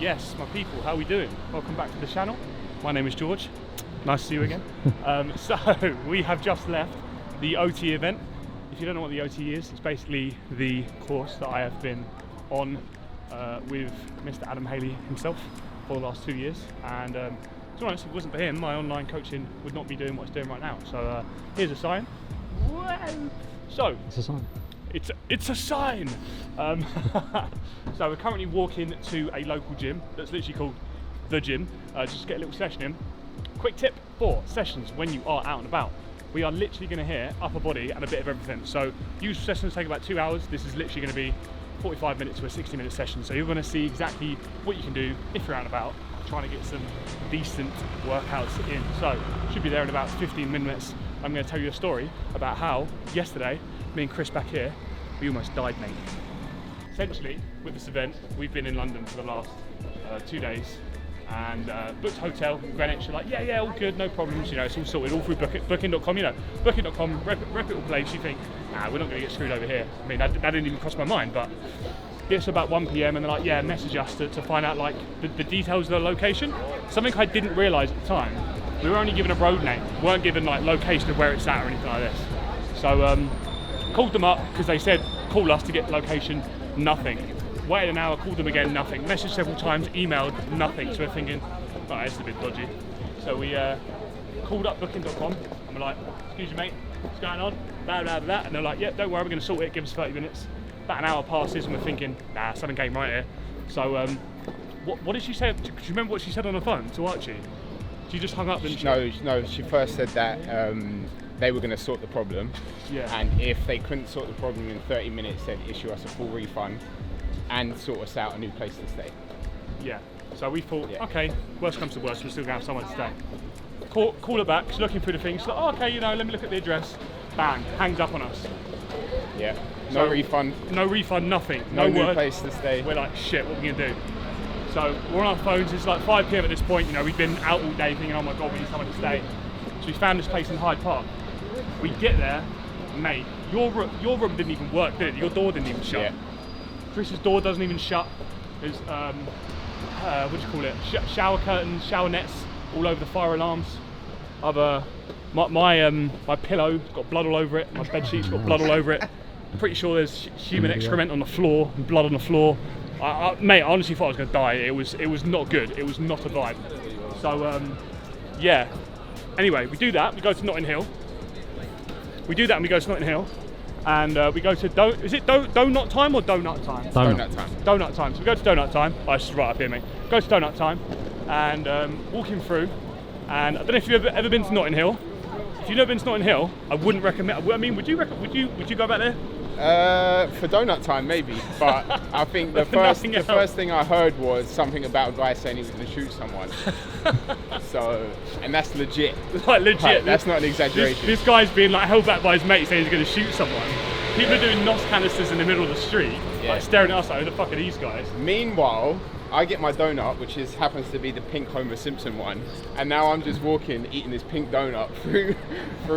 Yes, my people, how are we doing? Welcome back to the channel. My name is George. Nice to see you again. So we have just left the OT event. If you don't know what the OT is, it's basically the course that I have been on with Mr. Adam Haley himself for the last 2 years. And to be honest, if it wasn't for him, my online coaching would not be doing what it's doing right now. So here's a sign. Whoa. So it's a sign. It's a sign. So we're currently walking to a local gym that's literally called The Gym, just to get a little session in. Quick tip for sessions when you are out and about. We are literally going to hear upper body and a bit of everything. So usual sessions take about 2 hours. This is literally going to be 45 minutes to a 60-minute session. So you're going to see exactly what you can do if you're out and about, trying to get some decent workouts in. So should be there in about 15 minutes. I'm going to tell you a story about how yesterday, me and Chris back here, we almost died, mate. Essentially, with this event, we've been in London for the last 2 days and booked hotel in Greenwich. You're like, yeah, all good, no problems, you know, it's all sorted, all through booking.com, you know, booking.com, reputable place. You think, nah, we're not going to get screwed over here. I mean, that didn't even cross my mind, but it's about 1 PM and they're like, yeah, message us to find out like the details of the location. Something I didn't realise at the time, we were only given a road name, weren't given like location of where it's at or anything like this. So called them up because they said call us to get location, nothing. Waited an hour, called them again, nothing. Messaged several times, emailed, nothing. So we're thinking, oh, this is a bit dodgy. So we called up booking.com and we're like, excuse me mate, what's going on? Blah, blah, blah. And they're like, yep, don't worry, we're going to sort it, give us 30 minutes. About an hour passes and we're thinking, nah, something came right here. So what did she say? Do you remember what she said on the phone to Archie? She just hung up, didn't she? No, she first said that they were going to sort the problem, and if they couldn't sort the problem in 30 minutes, they'd issue us a full refund and sort us out a new place to stay. Yeah, so we thought, okay, worst comes to worst, we're still going to have somewhere to stay. Call her back, she's looking through the things, she's like, oh, okay, you know, let me look at the address. Bang, hangs up on us. Yeah, no refund. No refund, nothing. No new word. place to stay. We're like, shit, what are we going to do? So we're on our phones, it's like 5 PM at this point, you know, we've been out all day thinking, oh my God, we need somewhere to stay. So we found this place in Hyde Park. We get there, mate, your room didn't even work, did it? Your door didn't even shut. Yeah. Chris's door doesn't even shut. There's, what do you call it? Shower curtains, shower nets all over the fire alarms. My pillow's got blood all over it, my bed sheet's got blood all over it. I'm pretty sure there's human excrement on the floor, blood on the floor. Mate, I honestly thought I was going to die. It was not good. It was not a vibe. So, yeah. Anyway, we do that. We go to Notting Hill. We go to Donut Time or Donut Time? Donut Time. Donut Time. So we go to Donut Time. Oh, it's just right up here, mate. Go to Donut Time and walking through. And I don't know if you've ever been to Notting Hill. If you've never been to Notting Hill, I wouldn't recommend. I mean, would you go back there? For Donut Time maybe, but I think the first thing I heard was something about a guy saying he was going to shoot someone. So, and that's legit. Like legit. Like, that's not an exaggeration. This guy's being like held back by his mate saying he's going to shoot someone. People are doing NOS canisters in the middle of the street, like staring at us like, who the fuck are these guys? Meanwhile, I get my donut, which happens to be the pink Homer Simpson one, and now I'm just walking, eating this pink donut through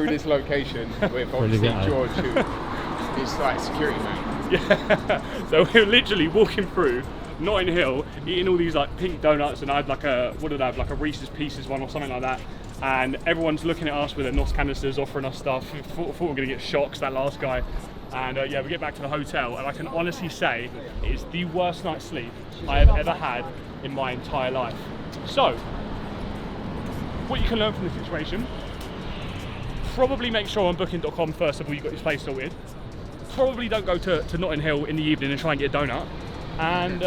this location with obviously George, who is like security man. Yeah. So we're literally walking through Notting Hill, eating all these like pink donuts, and I had like a like a Reese's Pieces one or something like that. And everyone's looking at us with their NOS canisters, offering us stuff. Thought we were going to get shocked, that last guy. And yeah, we get back to the hotel, and I can honestly say it is the worst night's sleep I have ever had in my entire life. So, what you can learn from this situation, probably make sure on booking.com first of all you've got your place sorted. Probably don't go to Notting Hill in the evening and try and get a donut. And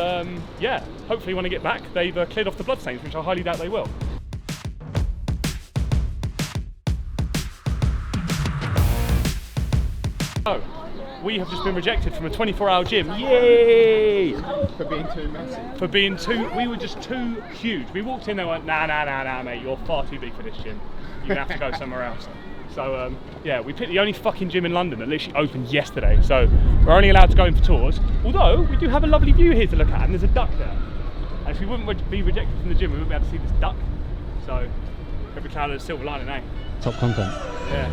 yeah, hopefully when I get back they've cleared off the bloodstains, which I highly doubt they will. So, we have just been rejected from a 24-hour gym. Yay! For being too massive. For being we were just too huge. We walked in, they went, nah, mate, you're far too big for this gym. You're gonna have to go somewhere else. So, yeah, we picked the only fucking gym in London that literally opened yesterday. So, we're only allowed to go in for tours. Although, we do have a lovely view here to look at, and there's a duck there. And if we wouldn't be rejected from the gym, we wouldn't be able to see this duck. So, every cloud has a silver lining, eh? Top content. Yeah.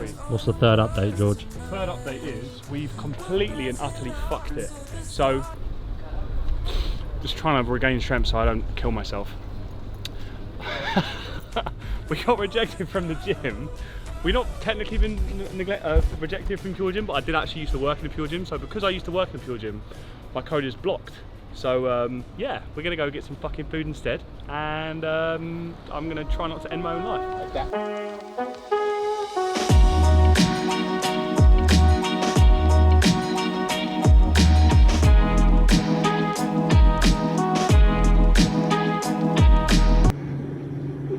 free. What's the third update, George? The third update is we've completely and utterly fucked it. So, just trying to regain strength so I don't kill myself. We got rejected from the gym. We've not technically been rejected from Pure Gym, but I did actually used to work in a Pure Gym. So because I used to work in a Pure Gym, my code is blocked. So yeah, we're gonna go get some fucking food instead, and I'm gonna try not to end my own life. Like that.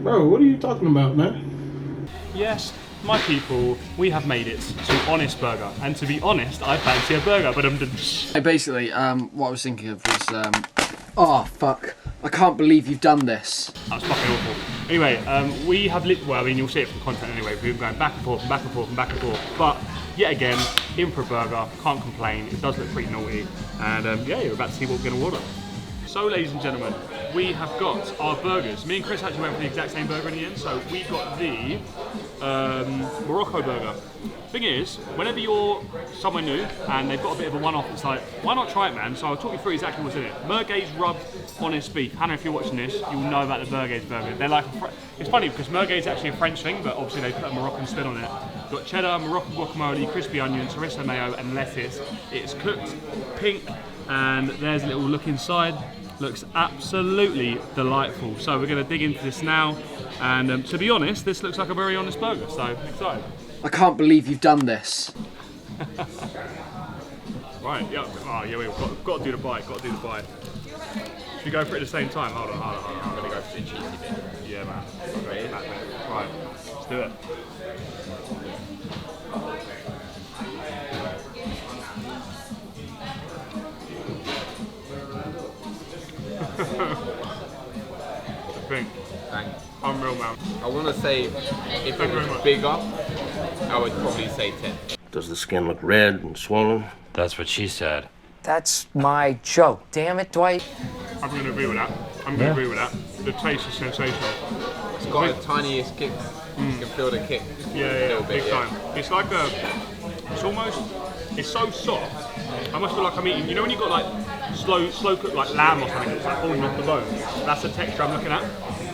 Bro, what are you talking about, man? Yes, my people, we have made it to Honest Burger, and to be honest, I fancy a burger, but Basically, what I was thinking of was, oh fuck, I can't believe you've done this. That's fucking awful. Anyway, we have well, I mean, you'll see it from the content anyway. We've been going back and forth and back and forth and back and forth, but yet again, in for a burger, can't complain. It does look pretty naughty, and yeah, you're about to see what we're gonna order. So, ladies and gentlemen, we have got our burgers. Me and Chris actually went for the exact same burger in the end, so we've got the Morocco burger. Thing is, whenever you're somewhere new and they've got a bit of a one-off, it's like, why not try it, man? So I'll talk you through exactly what's in it. Merguez rubbed honest beef. Hannah, if you're watching this, you'll know about the Merguez burger. They're like, it's funny because Merguez is actually a French thing, but obviously they put a Moroccan spin on it. You've got cheddar, Moroccan guacamole, crispy onions, harissa mayo, and lettuce. It's cooked pink, and there's a little look inside. Looks absolutely delightful. So we're going to dig into this now, and to be honest, this looks like a very honest burger, so I'm excited. I can't believe you've done this. Right, yeah, oh, yeah, we've got to do the bite, Should we go for it at the same time? Hold on. I'm gonna go for the cheesy bit. Yeah, man. Right. Right, let's do it. Think. Thanks. Unreal, man. I want to say, if it was bigger, I would probably say 10. Does the skin look red and swollen? That's what she said. That's my joke. Damn it, Dwight. I'm going to agree with that. The taste is sensational. It's got the tiniest kick. You can feel the kick. Yeah, big time. It's like it's so soft. I must feel like I'm eating, you know when you've got like slow cooked like lamb or something, it's like falling off the bone. That's the texture I'm looking at.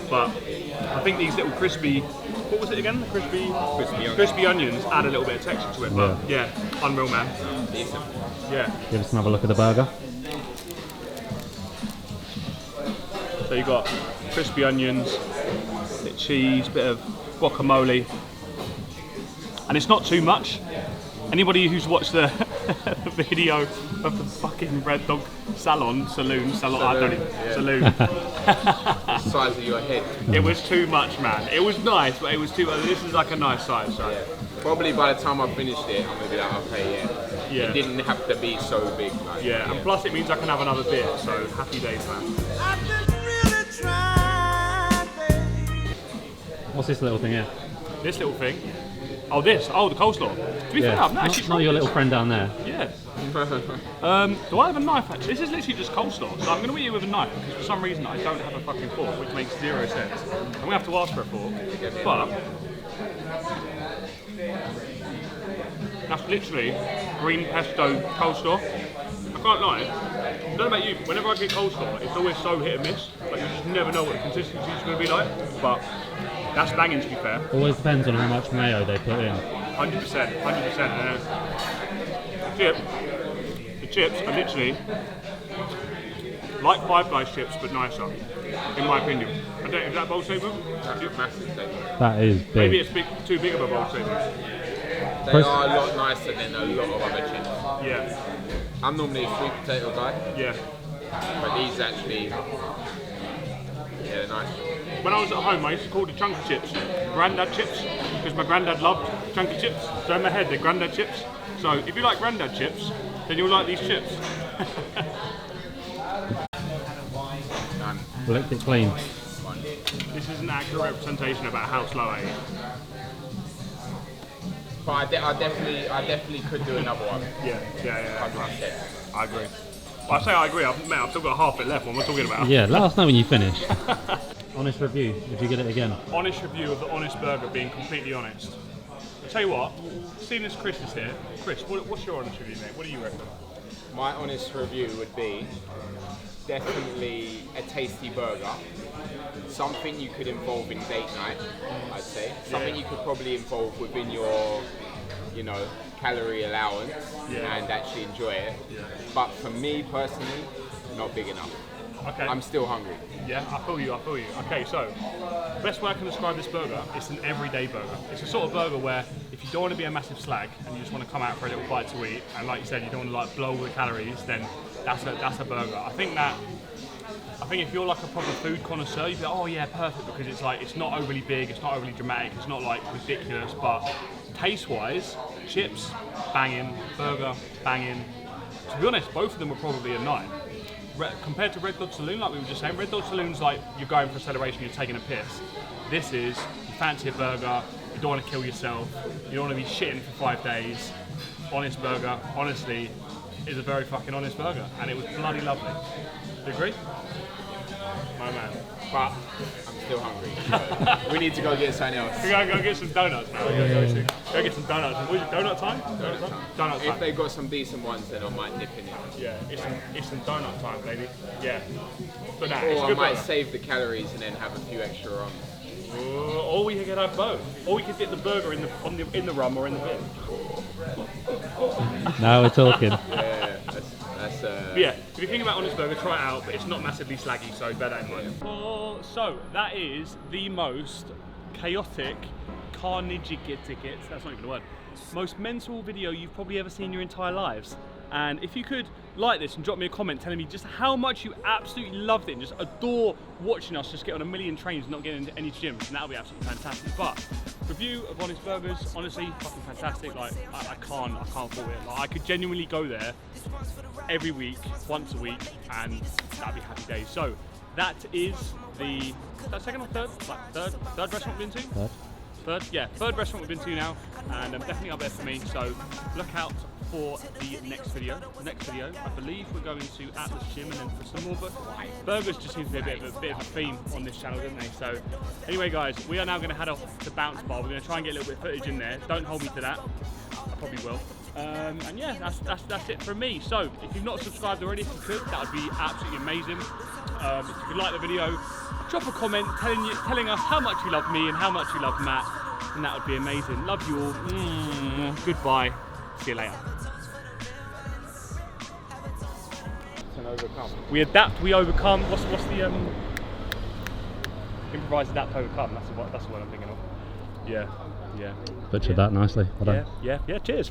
But I think these little crispy, what was it again? Crispy onions add a little bit of texture to it. But yeah, unreal, man. Decent. Yeah. Give us another look at the burger. So you got crispy onions, bit of cheese, bit of guacamole, and it's not too much. Anybody who's watched the video of the fucking Red Dog Saloon, the Size of your head. it was too much, man. It was nice, but it was too much. This is like a nice size, so. Yeah. Probably by the time I finished it, I'm gonna be like, okay, yeah. It didn't have to be so big. Like, Yeah, and plus it means I can have another beer, so happy days, man. What's this little thing here? This little thing. Oh, the coleslaw. To be fair, I've not actually not tried your this. little friend down there. Yeah. Do I have a knife actually? This is literally just coleslaw, so I'm going to eat it with a knife because for some reason I don't have a fucking fork, which makes 0 sense. I'm going to have to ask for a fork, but that's literally green pesto coleslaw. I can't lie, I don't know about you, but whenever I get coleslaw, it's always so hit and miss. Like you just never know what the consistency is going to be like, but that's banging to be fair. Always depends on how much mayo they put in. 100%. The chips are literally like Five Guys chips, but nicer, in my opinion. I don't know, is that bold statement? That's a massive statement. That is big. Maybe it's too big of a bold statement. They are a lot nicer than a lot of other chips. Yeah, I'm normally a sweet potato guy, yeah. but these actually, they're nice. When I was at home, I used to call the chunky chips Grandad chips because my granddad loved chunky chips. So in my head, they're Grandad chips. So if you like Grandad chips, then you'll like these chips. Done. Licked it clean. This is an accurate representation about how slow I eat. But I definitely could do another one. Yeah. 100%. I agree. Well, I say I agree. I've still got half it left. What am I talking about? Yeah, let us know when you finish. Honest review, would you get it again? Honest review of the Honest Burger, being completely honest. tell you what, seeing as Chris is here, Chris, what's your honest review, mate? What do you reckon? My honest review would be definitely a tasty burger. Something you could involve in date night, I'd say. Something you could probably involve within your, you know, calorie allowance and actually enjoy it. But for me personally, not big enough. Okay. I'm still hungry. Yeah, I feel you. Okay, so best way I can describe this burger, it's an everyday burger. It's a sort of burger where if you don't want to be a massive slag and you just want to come out for a little bite to eat, and like you said, you don't want to like blow all the calories, then that's a burger. I think if you're like a proper food connoisseur, you'd be like, oh yeah, perfect, because it's like it's not overly big, it's not overly dramatic, it's not like ridiculous, but taste-wise, chips, banging, burger, banging. To be honest, both of them were probably a 9. Compared to Red Dog Saloon, like we were just saying, Red Dog Saloon's like you're going for a celebration, you're taking a piss. This is, you fancy a burger, you don't want to kill yourself, you don't want to be shitting for 5 days. Honest burger, honestly, is a very fucking honest burger, and it was bloody lovely. Do you agree? My man. But I'm still hungry. We need to go get something else. We gotta go get some donuts now. Go get some donuts. What is it, donut time? Donut time. If they got some decent ones, then I might nip in it. Yeah, it's some donut time, baby. Yeah. But nah, Or it's I good might burger. save the calories and then have a few extra on. Or we could have both. Or we could get the burger in the rum or in the beer. Now we're talking. Yeah, that's But yeah, if you think about Honest Burger, try it out, but it's not massively slaggy, so bear that in mind. So that is the most chaotic, carnage tickets, that's not even a word, most mental video you've probably ever seen in your entire lives. And if you could like this and drop me a comment telling me just how much you absolutely loved it and just adore watching us just get on a million trains and not get into any gyms, and that'll be absolutely fantastic. But review of Honest Burgers, honestly, fucking fantastic. Like I can't fault it. Like I could genuinely go there every week, once a week, and that'd be happy days. So that is the second or third? Like third restaurant we've been to? Third restaurant we've been to now, and definitely up there for me. So look out for the next video. The next video, I believe we're going to Atlas Gym and then for some more burgers. Just seems to be a bit of a theme on this channel, don't they? So anyway, guys, we are now going to head off to Bounce Bar. We're going to try and get a little bit of footage in there. Don't hold me to that. I probably will. And yeah, that's it from me. So if you've not subscribed already, if you could, that would be absolutely amazing. If you could like the video, drop a comment telling us how much you love me and how much you love Matt, and that would be amazing. Love you all. Goodbye. See you later. overcome. We adapt, we overcome. What's the improvise, adapt, overcome? That's what I'm thinking of. Yeah. Butchered that nicely. Well done. Yeah. Cheers.